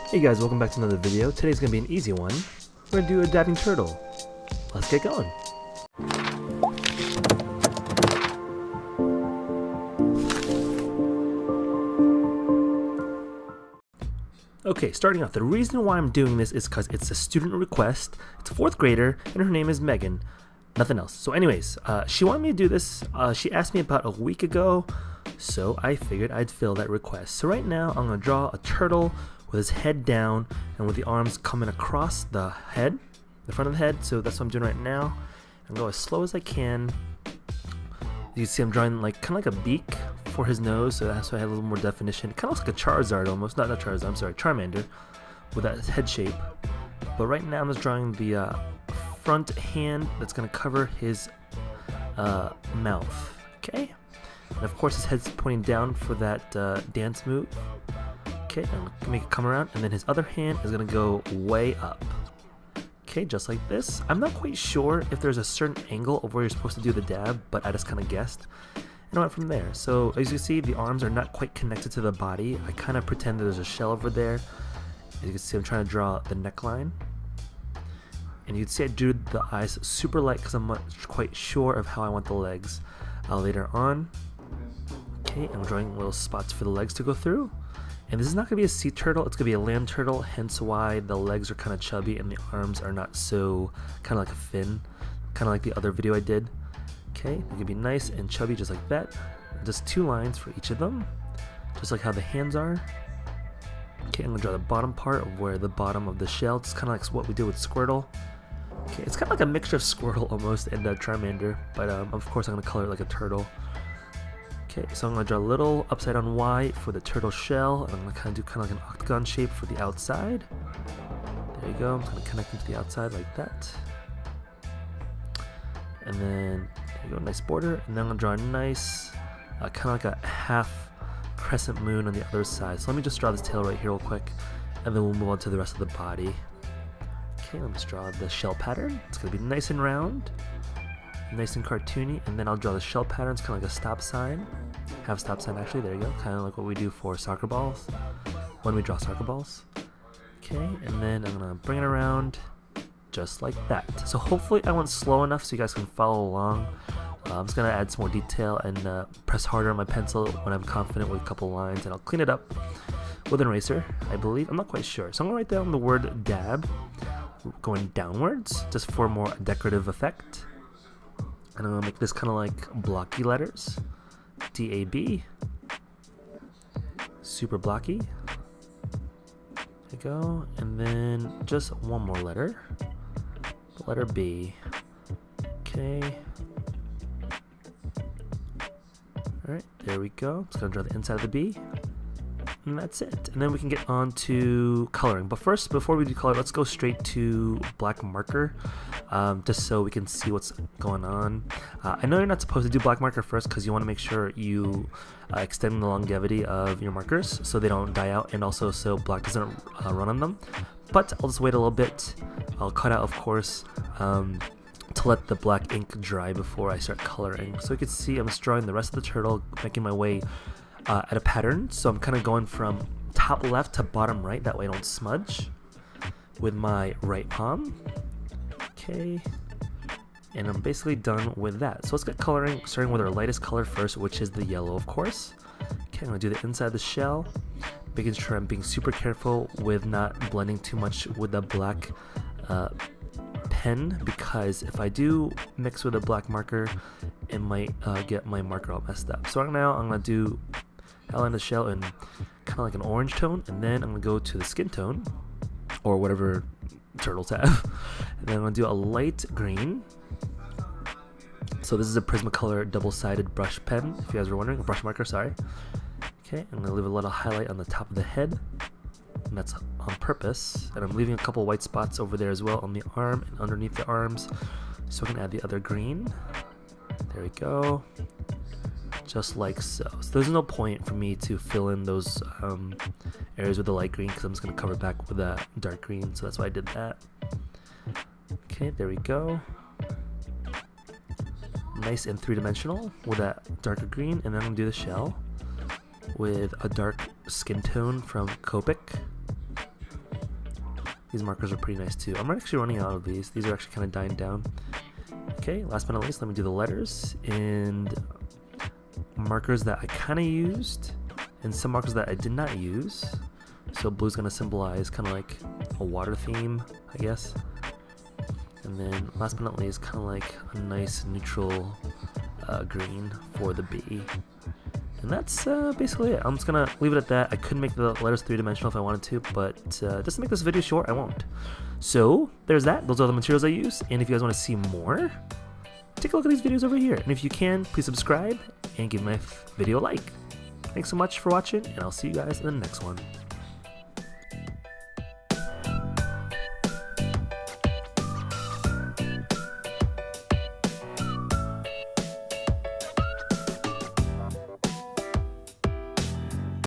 Hey guys, welcome back to another video. Today's gonna be an easy one. We're gonna do a dabbing turtle. Let's get going. Okay, starting off, the reason why I'm doing this is because it's a student request. It's a 4th grader, and her name is Megan. Nothing else. So anyways, she wanted me to do this. She asked me about a week ago, so I figured I'd fill that request. So right now, I'm gonna draw a turtle with his head down and with the arms coming across the head, the front of the head. So that's what I'm doing right now. I'm going as slow as I can. You can see I'm drawing like kind of like a beak for his nose, so that's why I have a little more definition. It kind of looks like a Charizard almost, not Charizard, I'm sorry, Charmander, with that head shape. But right now I'm just drawing the front hand that's going to cover his mouth, okay? And of course his head's pointing down for that dance move. Okay, I'm gonna make it come around, and then his other hand is gonna go way up. Okay, just like this. I'm not quite sure if there's a certain angle of where you're supposed to do the dab, but I just kind of guessed. And I went from there. So as you can see, the arms are not quite connected to the body. I kind of pretend that there's a shell over there. As you can see, I'm trying to draw the neckline. And you can see I drew the eyes super light because I'm not quite sure of how I want the legs later on. Okay, I'm drawing little spots for the legs to go through. And this is not going to be a sea turtle, it's going to be a land turtle, hence why the legs are kind of chubby and the arms are not so kind of like a fin, kind of like the other video I did. Okay, they're going to be nice and chubby just like that. Just 2 lines for each of them, just like how the hands are. Okay, I'm going to draw the bottom part of where the bottom of the shell, it's kind of like what we did with Squirtle. Okay, it's kind of like a mixture of Squirtle almost and Charmander, but of course I'm going to color it like a turtle. Okay, so I'm going to draw a little upside down Y for the turtle shell, and I'm going to kind of do kind of like an octagon shape for the outside. There you go, I'm kind of connecting to the outside like that. And then, there you go, nice border. And then I'm going to draw a nice, kind of like a half crescent moon on the other side. So let me just draw this tail right here real quick, and then we'll move on to the rest of the body. Okay, let me just draw the shell pattern. It's going to be nice and round, nice and cartoony, and then I'll draw the shell pattern. It's kind of like a stop sign. Half stop sign actually, there you go, kind of like what we do for soccer balls when we draw soccer balls. Okay, and then I'm gonna bring it around just like that. So hopefully I went slow enough so you guys can follow along. I'm just gonna add some more detail and press harder on my pencil when I'm confident with a couple lines, and I'll clean it up with an eraser, I believe. I'm not quite sure. So I'm gonna write down the word dab going downwards just for more decorative effect. And I'm gonna make this kind of like blocky letters. D-A-B, super blocky. There you go, and then just one more letter, the letter B. Okay. Alright, there we go. I'm just gonna draw the inside of the B. And that's it. And then we can get on to coloring. But first, before we do color, let's go straight to black marker, just so we can see what's going on. I know you're not supposed to do black marker first because you want to make sure you extend the longevity of your markers so they don't die out, and also so black doesn't run on them. But I'll just wait a little bit. I'll cut out, of course, to let the black ink dry before I start coloring. So you can see I'm just drawing the rest of the turtle, making my way at a pattern. So I'm kind of going from top left to bottom right, that way I don't smudge with my right palm. Okay, and I'm basically done with that. So let's get coloring, starting with our lightest color first, which is the yellow, of course. Okay, I'm gonna do the inside of the shell, making sure I'm being super careful with not blending too much with the black pen, because if I do mix with a black marker, it might get my marker all messed up. So now I'm gonna do outline the shell in kind of like an orange tone, and then I'm gonna go to the skin tone, or whatever turtles have, and then I'm gonna do a light green. So this is a Prismacolor double-sided brush pen, if you guys were wondering, a brush marker, sorry. Okay, I'm gonna leave a little highlight on the top of the head, and that's on purpose, and I'm leaving a couple white spots over there as well on the arm and underneath the arms, so I can add the other green. There we go, just like so. So there's no point for me to fill in those areas with the light green because I'm just going to cover back with a dark green, so that's why I did that. Okay, there we go. Nice and three-dimensional with that darker green, and then I'm going to do the shell with a dark skin tone from Copic. These markers are pretty nice too. I'm actually running out of these. These are actually kind of dying down. Okay, last but not least, let me do the letters and markers that I kind of used and some markers that I did not use. So blue's gonna symbolize kind of like a water theme, I guess. And then last but not least, kind of like a nice neutral green for the B. And that's basically it. I'm just gonna leave it at that. I could make the letters three-dimensional if I wanted to, but just to make this video short, I won't. So there's that. Those are the materials I use. And if you guys want to see more, take a look at these videos over here. And if you can, please subscribe and give my video a like. Thanks so much for watching, and I'll see you guys in the next one.